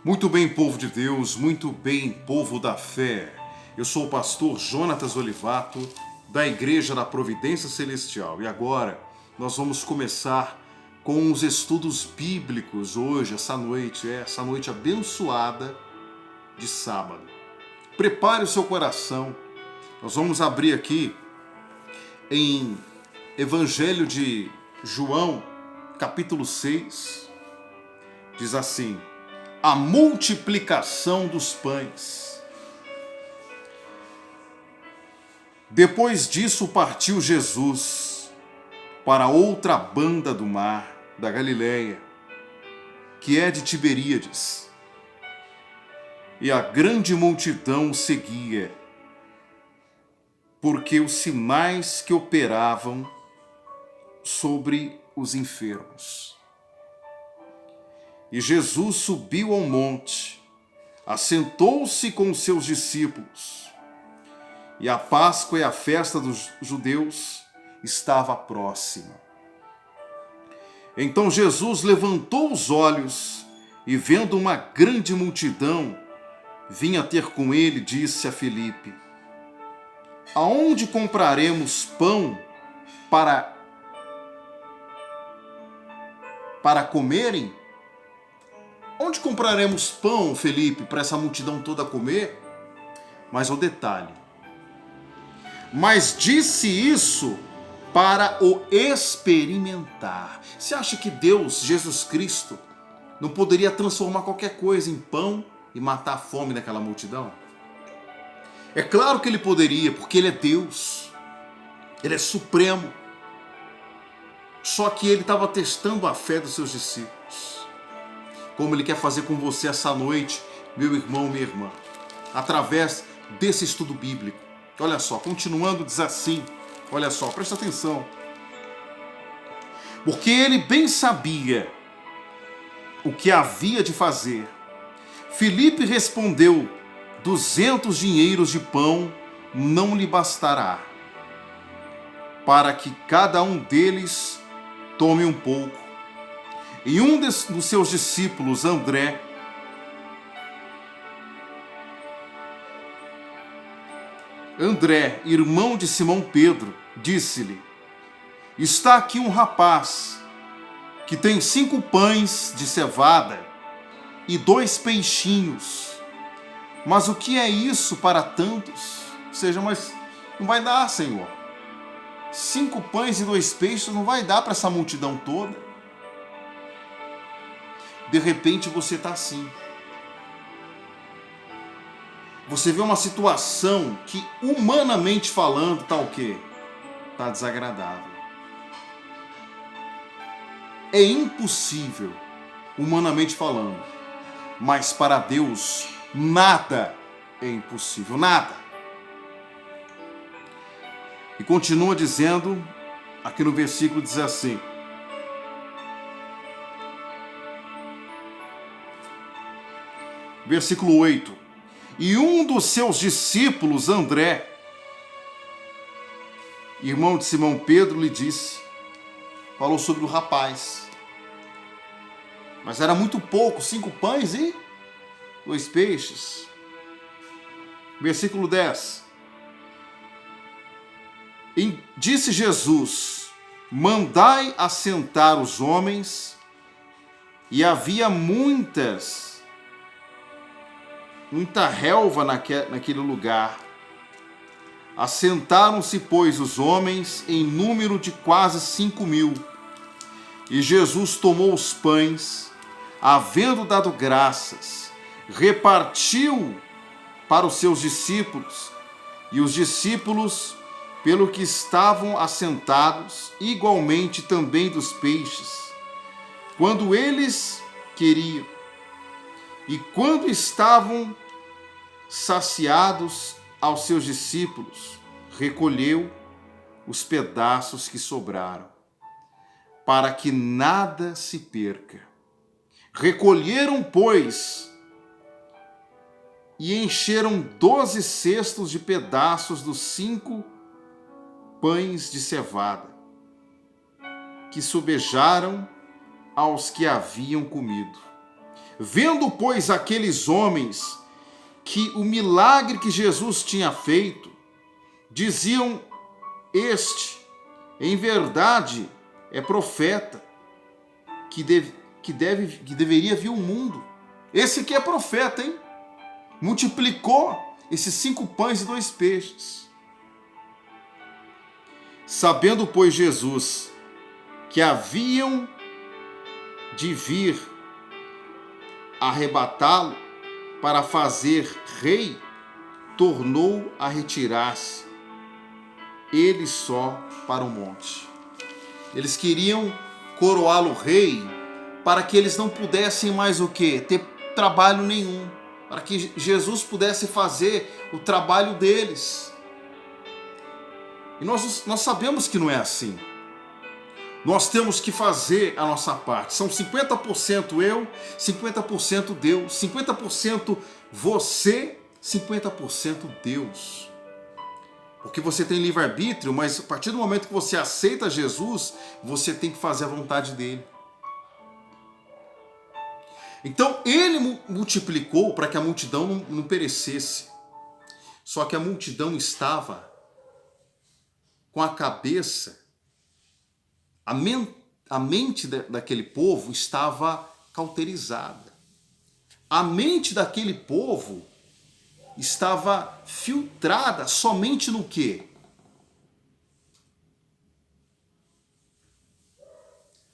Muito bem, povo de Deus, muito bem, povo da fé. Eu sou o pastor Jonatas Olivato, da Igreja da Providência Celestial. E agora nós vamos começar com os estudos bíblicos hoje, essa noite abençoada de sábado. Prepare o seu coração. Nós vamos abrir aqui em Evangelho de João, capítulo 6. Diz assim: a multiplicação dos pães. Depois disso partiu Jesus para outra banda do mar, da Galileia, que é de Tiberíades. E a grande multidão o seguia, porque os sinais que operavam sobre os enfermos. E Jesus subiu ao monte, assentou-se com os seus discípulos. E a Páscoa e a festa dos judeus estava próxima. Então Jesus levantou os olhos e, vendo uma grande multidão, vinha ter com ele, disse a Filipe: aonde compraremos pão para comerem? Onde compraremos pão, Felipe, para essa multidão toda comer? Mas o detalhe. Mas disse isso para o experimentar. Você acha que Deus, Jesus Cristo, não poderia transformar qualquer coisa em pão e matar a fome daquela multidão? É claro que ele poderia, porque ele é Deus. Ele é supremo. Só que ele estava testando a fé dos seus discípulos. Como ele quer fazer com você essa noite, meu irmão, minha irmã, através desse estudo bíblico. Olha só, continuando, diz assim, olha só, presta atenção. Porque ele bem sabia o que havia de fazer. Filipe respondeu: 200 dinheiros de pão não lhe bastará, para que cada um deles tome um pouco. E um dos seus discípulos, André, irmão de Simão Pedro, disse-lhe: está aqui um rapaz que tem 5 pães de cevada e 2 peixinhos. Mas o que é isso para tantos? Ou seja, mas não vai dar, Senhor. 5 pães e 2 peixes não vai dar para essa multidão toda. De repente você está assim. Você vê uma situação que, humanamente falando, está o quê? Está desagradável. É impossível, humanamente falando. Mas para Deus, nada é impossível. Nada. E continua dizendo, aqui no versículo diz assim: versículo 8. E um dos seus discípulos, André, irmão de Simão Pedro, lhe disse, falou sobre o rapaz. Mas era muito pouco, 5 pães e 2 peixes. Versículo 10. E disse Jesus: mandai assentar os homens. E havia muita relva naquele lugar. Assentaram-se, pois, os homens em número de quase 5.000. E Jesus tomou os pães, havendo dado graças, repartiu para os seus discípulos, e os discípulos, pelo que estavam assentados, igualmente também dos peixes, quando eles queriam. E quando estavam saciados, aos seus discípulos, recolheu os pedaços que sobraram, para que nada se perca. Recolheram, pois, e encheram 12 cestos de pedaços dos 5 pães de cevada, que sobejaram aos que haviam comido. Vendo, pois, aqueles homens que o milagre que Jesus tinha feito, diziam: este, em verdade, é profeta, que deveria vir o mundo. Esse aqui é profeta, hein? Multiplicou esses 5 pães e 2 peixes. Sabendo, pois, Jesus que haviam de vir arrebatá-lo para fazer rei, tornou a retirar-se, ele só, para o monte. Eles queriam coroá-lo rei para que eles não pudessem mais o quê? Ter trabalho nenhum. Para que Jesus pudesse fazer o trabalho deles. E nós sabemos que não é assim. Nós temos que fazer a nossa parte. São 50% eu, 50% Deus, 50% você, 50% Deus. Porque você tem livre-arbítrio, mas a partir do momento que você aceita Jesus, você tem que fazer a vontade dele. Então ele multiplicou para que a multidão não perecesse. Só que a multidão estava com a cabeça, a mente daquele povo estava cauterizada. A mente daquele povo estava filtrada somente no quê?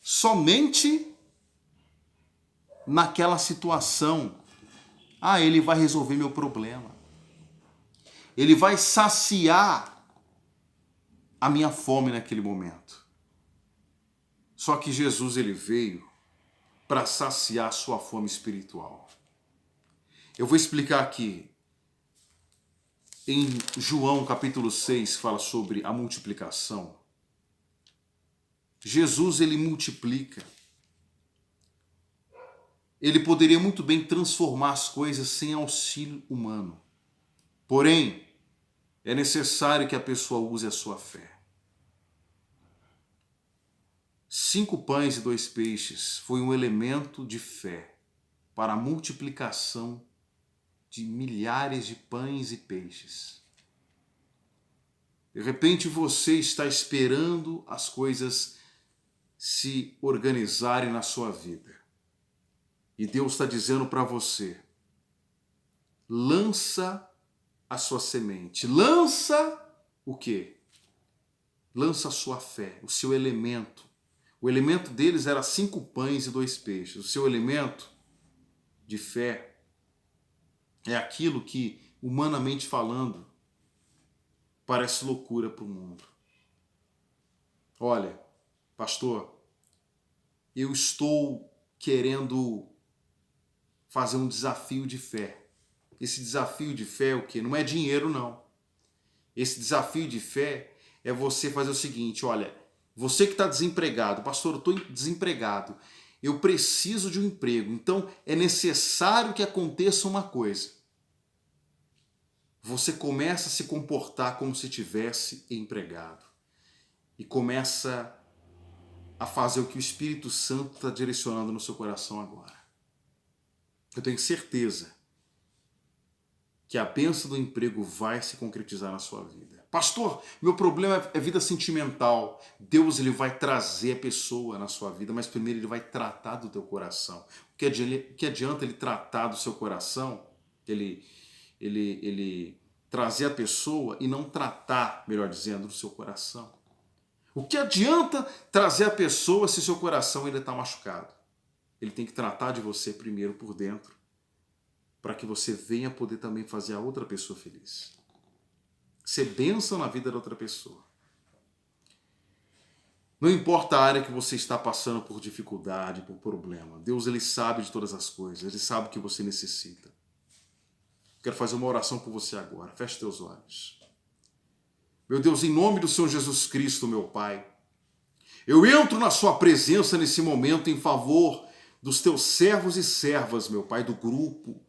Somente naquela situação. Ah, ele vai resolver meu problema. Ele vai saciar a minha fome naquele momento. Só que Jesus, ele veio para saciar a sua fome espiritual. Eu vou explicar aqui. Em João capítulo 6 fala sobre a multiplicação. Jesus, ele multiplica. Ele poderia muito bem transformar as coisas sem auxílio humano. Porém, é necessário que a pessoa use a sua fé. 5 pães e 2 peixes foi um elemento de fé para a multiplicação de milhares de pães e peixes. De repente você está esperando as coisas se organizarem na sua vida. E Deus está dizendo para você: lança a sua semente. Lança o quê? Lança a sua fé, o seu elemento. O elemento deles era 5 pães e 2 peixes. O seu elemento de fé é aquilo que, humanamente falando, parece loucura para o mundo. Olha, pastor, eu estou querendo fazer um desafio de fé. Esse desafio de fé é o quê? Não é dinheiro, não. Esse desafio de fé é você fazer o seguinte: olha, você que está desempregado, pastor, eu estou desempregado, eu preciso de um emprego, então é necessário que aconteça uma coisa. Você começa a se comportar como se tivesse empregado e começa a fazer o que o Espírito Santo está direcionando no seu coração agora. Eu tenho certeza que a bênção do emprego vai se concretizar na sua vida. Pastor, meu problema é vida sentimental. Deus, ele vai trazer a pessoa na sua vida, mas primeiro ele vai tratar do teu coração. O que adianta ele tratar do seu coração, ele trazer a pessoa e não tratar, melhor dizendo, do seu coração? O que adianta trazer a pessoa se seu coração ainda está machucado? Ele tem que tratar de você primeiro por dentro, para que você venha poder também fazer a outra pessoa feliz. Ser bênção na vida da outra pessoa. Não importa a área que você está passando por dificuldade, por problema. Deus, ele sabe de todas as coisas. Ele sabe o que você necessita. Quero fazer uma oração por você agora. Feche teus olhos. Meu Deus, em nome do Senhor Jesus Cristo, meu Pai, eu entro na sua presença nesse momento em favor dos teus servos e servas, meu Pai, do grupo